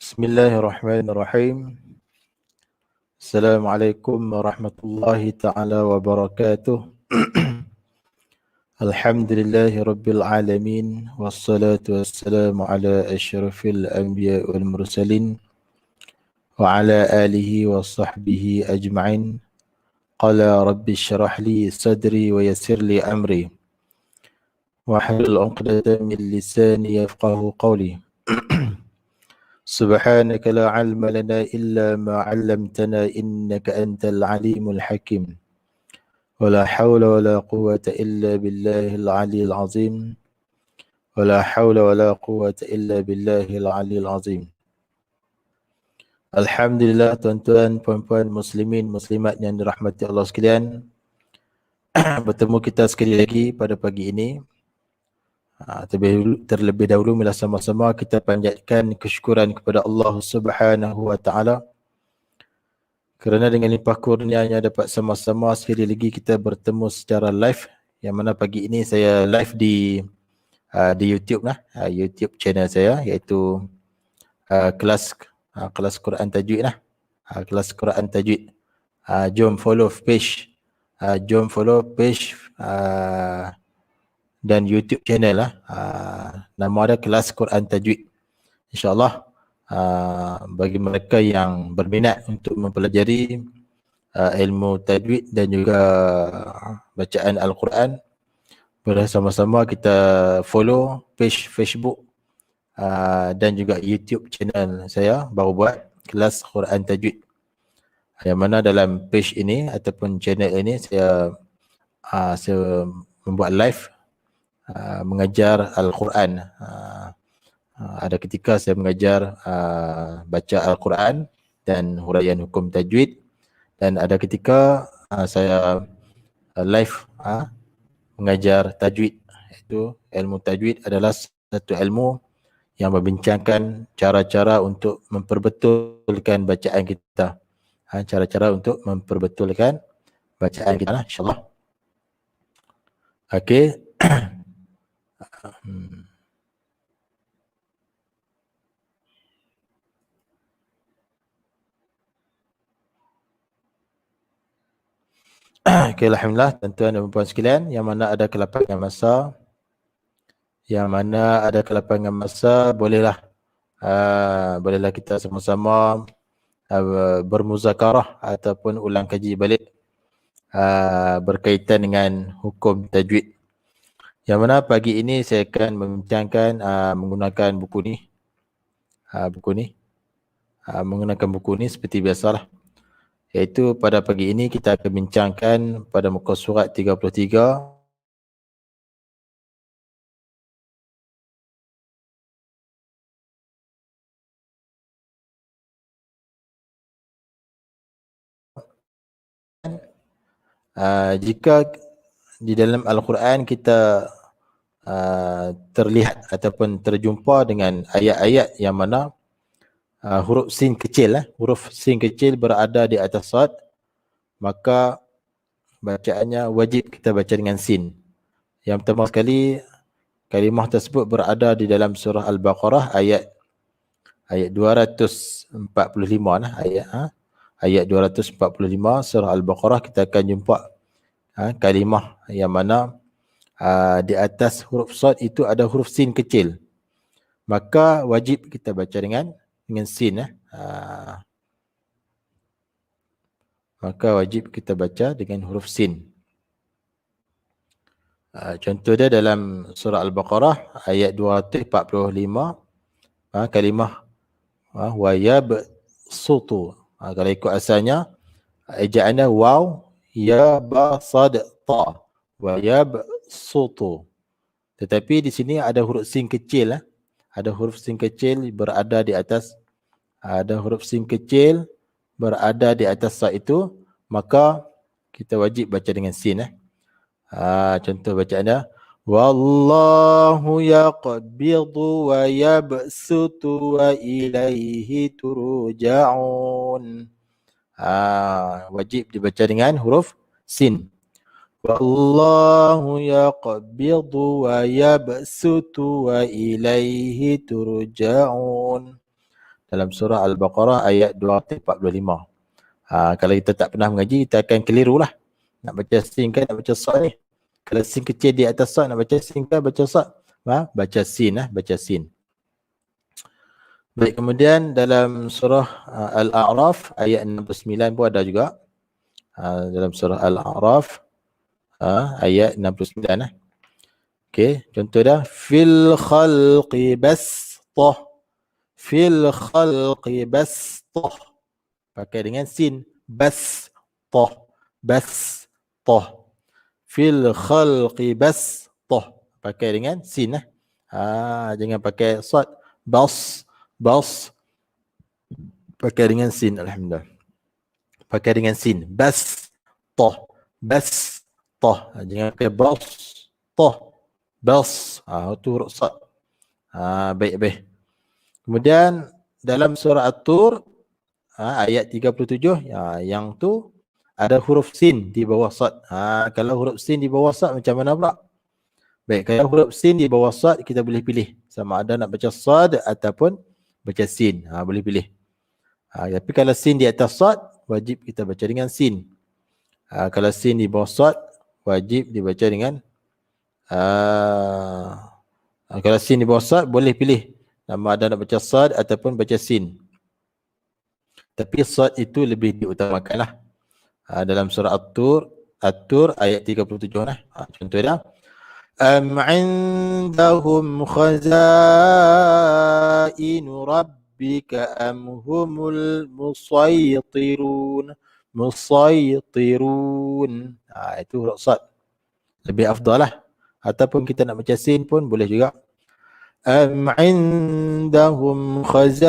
Bismillahirrahmanirrahim. Assalamualaikum warahmatullahi ta'ala wabarakatuh. Alhamdulillahi rabbil alamin. Wassalatu wassalamu ala asyrafil anbiya wal mursalin. Wa ala alihi wa sahbihi ajma'in. Qala rabbi syrah li sadri wa yassir li amri. Wahlul 'uqdatam min lisani yafqahu qawli. سبحانك لا علم لنا إلا ما علمتنا إنك أنت العليم الحكيم ولا حول ولا قوة إلا بالله العلي العظيم ولا حول ولا قوة إلا بالله العلي العظيم. Alhamdulillah, tuan-tuan, puan-puan, muslimin, muslimat yang dirahmati Allah sekalian. Bertemu kita sekali lagi pada pagi ini. Terlebih dahulu mula sama-sama kita panjatkan kesyukuran kepada Allah Subhanahu wa taala kerana dengan limpah kurnianya dapat sama-sama sekali lagi kita bertemu secara live, yang mana pagi ini saya live di YouTube lah, YouTube channel saya, iaitu kelas Quran Tajwid lah, kelas Quran Tajwid. Jom follow page, dan YouTube channel lah. Nama ada kelas Quran Tajwid. InsyaAllah bagi mereka yang berminat untuk mempelajari ilmu tajwid dan juga bacaan Al-Quran, boleh sama-sama kita follow page Facebook dan juga YouTube channel saya baru buat, kelas Quran Tajwid. Yang mana dalam page ini ataupun channel ini saya membuat live mengajar Al-Quran. Ada ketika saya mengajar baca Al-Quran dan huraian hukum tajwid, dan ada ketika saya live mengajar tajwid. Iaitu ilmu tajwid adalah satu ilmu yang membincangkan cara-cara untuk memperbetulkan bacaan kita. Cara-cara untuk memperbetulkan bacaan kita lah, insyaAllah. Okey. Okay, alhamdulillah, tuan-tuan dan puan sekalian, yang mana ada kelapangan masa, bolehlah kita sama-sama bermuzakarah ataupun ulang kaji balik berkaitan dengan hukum tajwid. Yang mana pagi ini saya akan membincangkan menggunakan buku ni. Menggunakan buku ni seperti biasalah. Iaitu pada pagi ini kita akan bincangkan pada muka surat 33. Jika di dalam Al-Quran kita terlihat ataupun terjumpa dengan ayat-ayat yang mana huruf sin kecil berada di atas sad, maka bacaannya wajib kita baca dengan sin. Yang pertama sekali, kalimah tersebut berada di dalam surah Al-Baqarah ayat 245 lah, ayat 245 surah Al-Baqarah. Kita akan jumpa kalimah yang mana di atas huruf sad itu ada huruf sin kecil, maka wajib kita baca dengan sin. Maka wajib kita baca dengan huruf sin. Contoh dia dalam surah Al-Baqarah ayat 245, kalimah wa yabsutu. Kalau ikut asalnya ejaannya waw ya ba sad ta, wa yabsutu. Tetapi di sini ada huruf sin kecil, ada huruf sin kecil berada di atas, sa itu, maka kita wajib baca dengan sin. Contoh bacaannya, wallahu yaqbidu wa yabsutu wa ilaihi turja'un. Wajib dibaca dengan huruf sin. Wallahu yaqbidu wa yabsutu wa ilaihi turja'un. Dalam surah Al-Baqarah ayat 245. Kalau kita tak pernah mengaji, kita akan keliru lah. Nak baca sin kan, nak baca sad ni. Kalau sin kecil di atas sad, nak baca sin kan, baca sad. Baca sin baca sin. Baik, kemudian dalam surah Al-A'raf ayat 69 pun ada juga. Dalam surah Al-A'raf ayat 69 Okey, contoh dah. Fil khalqi bastah. Fil khalqi bastah. Pakai dengan sin. Bastah. Bastah. Fil khalqi bastah. Pakai dengan sin jangan pakai sad. Bas. Pakai dengan sin. Alhamdulillah. Pakai dengan sin. Bastah. Bastah. Jangan pakai bas. Bas. Itu huruf sad. Baik. Kemudian dalam surah At-Tur ayat 37 yang tu ada huruf sin di bawah sad. Kalau huruf sin di bawah sad macam mana pula? Baik, kalau huruf sin di bawah sad kita boleh pilih sama ada nak baca sad ataupun baca sin. Boleh pilih. Tapi kalau sin di atas sad wajib kita baca dengan sin. Kalau sin di bawah sad wajib dibaca dengan kalau sin di bawah sad boleh pilih sama ada nak baca sad ataupun baca sin. Tapi sad itu lebih diutamakan lah. Dalam surah At-Tur ayat 37 contoh dah. Am indahum khazainu rabbika am humul musaytirun. Itu huruf sad. Lebih afdal lah. Ataupun kita nak baca sin pun boleh juga. Am indahum khazainu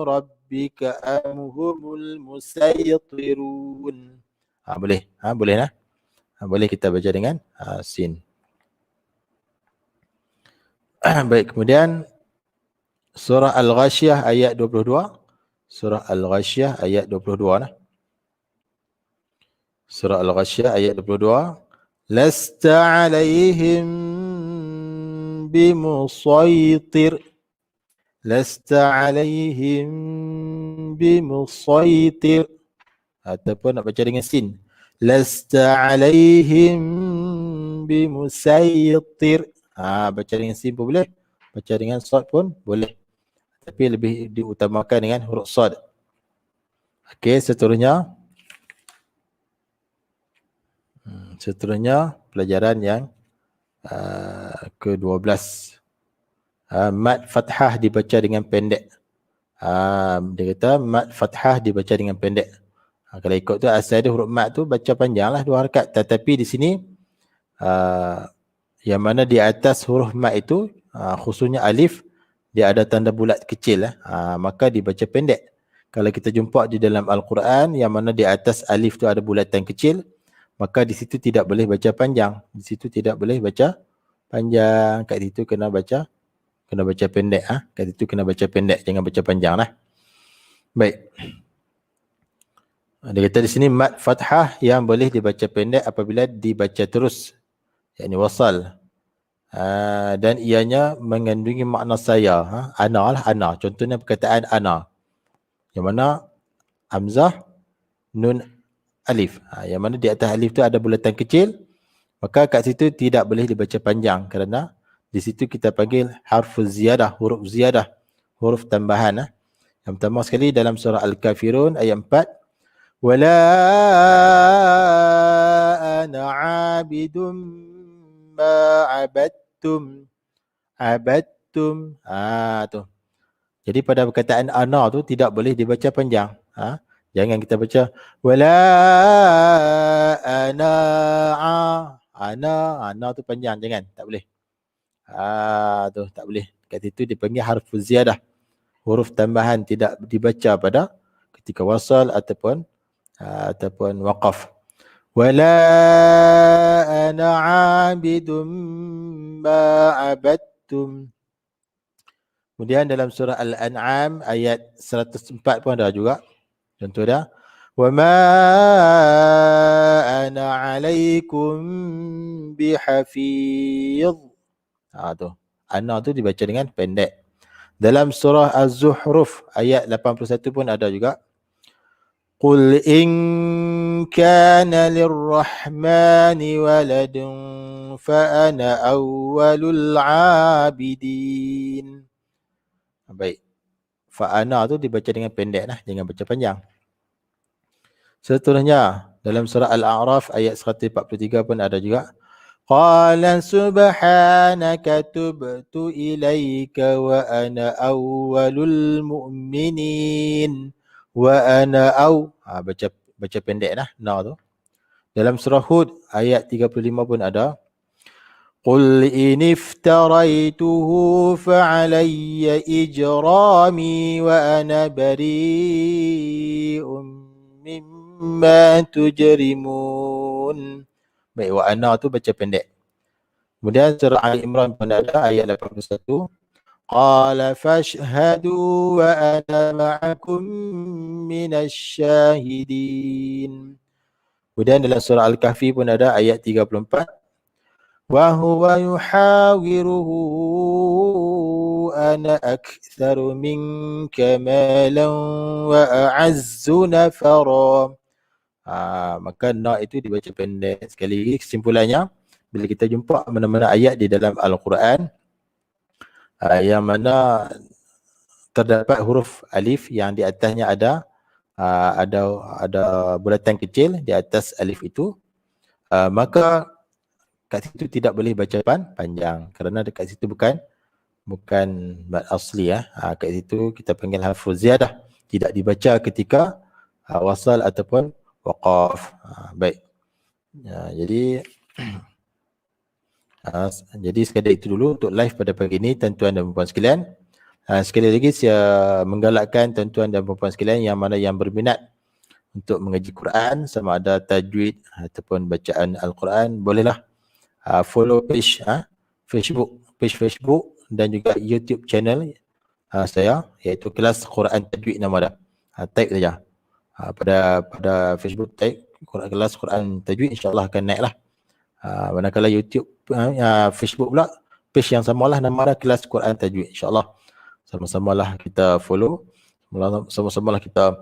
rabbika am humul musaytirun. Boleh. Boleh lah. Boleh kita baca dengan sin. Baik, kemudian surah Al-Ghashiyah ayat 22. Surah Al-Ghashiyah ayat 22 Surah Al-Ghashiyah ayat 22. Lasta alaihim bimusaytir. Lasta alaihim bimusaytir. Ataupun nak baca dengan sin. Lasta alaihim bimusaytir. Baca dengan sin pun boleh. Baca dengan sad pun boleh. Tapi lebih diutamakan dengan huruf sad. Okey, seterusnya. Seterusnya pelajaran yang ke-12. Mad fathah dibaca dengan pendek. Dia kata mad fathah dibaca dengan pendek. Kalau ikut tu asal dia huruf mad tu baca panjang lah 2 harakat. Tetapi di sini yang mana di atas huruf mad itu khususnya alif dia ada tanda bulat kecil maka dibaca pendek. Kalau kita jumpa di dalam Al-Quran yang mana di atas alif tu ada bulatan kecil, maka di situ tidak boleh baca panjang. Di situ tidak boleh baca panjang. Kat situ kena baca pendek. Kat situ kena baca pendek, jangan baca panjang lah. Baik. Dia kata di sini mad fathah yang boleh dibaca pendek apabila dibaca terus, yakni wasal. Dan ianya mengandungi makna saya. Ana lah, ana. Contohnya perkataan ana. Yang mana hamzah, nun, alif. Yang mana di atas alif tu ada bulatan kecil, maka kat situ tidak boleh dibaca panjang kerana di situ kita panggil harfuz ziyadah, huruf ziyadah, huruf tambahan. Yang pertama sekali dalam surah Al-Kafirun ayat 4. Wala ana 'abidum ma 'abadtum. Abadtum. Tu. Jadi pada perkataan ana tu tidak boleh dibaca panjang. Jangan kita baca wala ana tu panjang, jangan, tak boleh. Tu tak boleh. Kat situ dipanggil harfuz ziyadah. Huruf tambahan tidak dibaca pada ketika wasal ataupun waqaf. Wala ana 'abidum ma 'abadtum. Kemudian dalam surah Al-An'am ayat 104 pun ada juga. Contoh dia. وَمَا أَنَا عَلَيْكُمْ بِحَفِيظ. Tu. Ana tu dibaca dengan pendek. Dalam surah Az-Zuhruf ayat 81 pun ada juga. Qul in kana lirrahmani waladun fa ana awwalul abidin. Baik. Fa ana tu dibaca dengan pendek lah, jangan baca panjang. Seterusnya dalam surah Al-A'raf ayat 143 pun ada juga. Qala subhanaka tubtu ilaika wa ana awwalul mu'minin wa ana baca pendek lah na tu. Dalam surah Hud ayat 35 pun ada. Qul in iftaraituhu fa'alayya ijrami wa ana bari'un mimma tujrimun. Baik, wa ana tu baca pendek. Kemudian surah Ali Imran pun ada ayat 81. Qala fashhadu wa ana ma'akum minasyahidin. Kemudian dalam surah Al-Kahfi pun ada ayat 34. Wa huwa yuhawiruhu ana aktsaru minka malan wa a'azzu nafara. Maka na itu dibaca pendek. Sekali lagi kesimpulannya, bila kita jumpa mana-mana ayat di dalam Al-Quran yang mana terdapat huruf alif yang di atasnya ada bulatan kecil di atas alif itu, maka kat situ tidak boleh baca panjang kerana dekat situ bukan mad asli ya. Kat situ kita panggil harfu ziyadah, tidak dibaca ketika wasal ataupun waqaf. Baik. Jadi sekadar itu dulu untuk live pada pagi ini tuan-tuan dan puan sekalian. Sekali lagi saya menggalakkan tuan-tuan dan puan sekalian yang mana yang berminat untuk mengaji Quran, sama ada tajwid ataupun bacaan Al-Quran, bolehlah follow page Facebook dan juga YouTube channel saya, iaitu Kelas Quran Tajwid nama dia. Type saja. Pada Facebook type Kelas Quran Tajwid, insya-Allah akan naik lah. Manakala YouTube, Facebook pula page yang samalah, nama dia Kelas Quran Tajwid. Insya-Allah sama-samalah kita follow, sama-samalah kita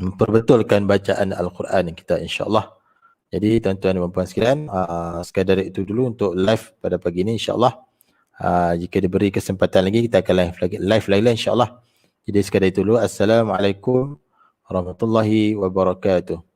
memperbetulkan bacaan Al-Quran kita, insya-Allah. Jadi tuan-tuan dan puan sekalian, sekadar itu dulu untuk live pada pagi ini, insya-Allah. Jika diberi kesempatan lagi kita akan live lagi insya-Allah. Jadi sekadar itu dulu. Assalamualaikum warahmatullahi wabarakatuh.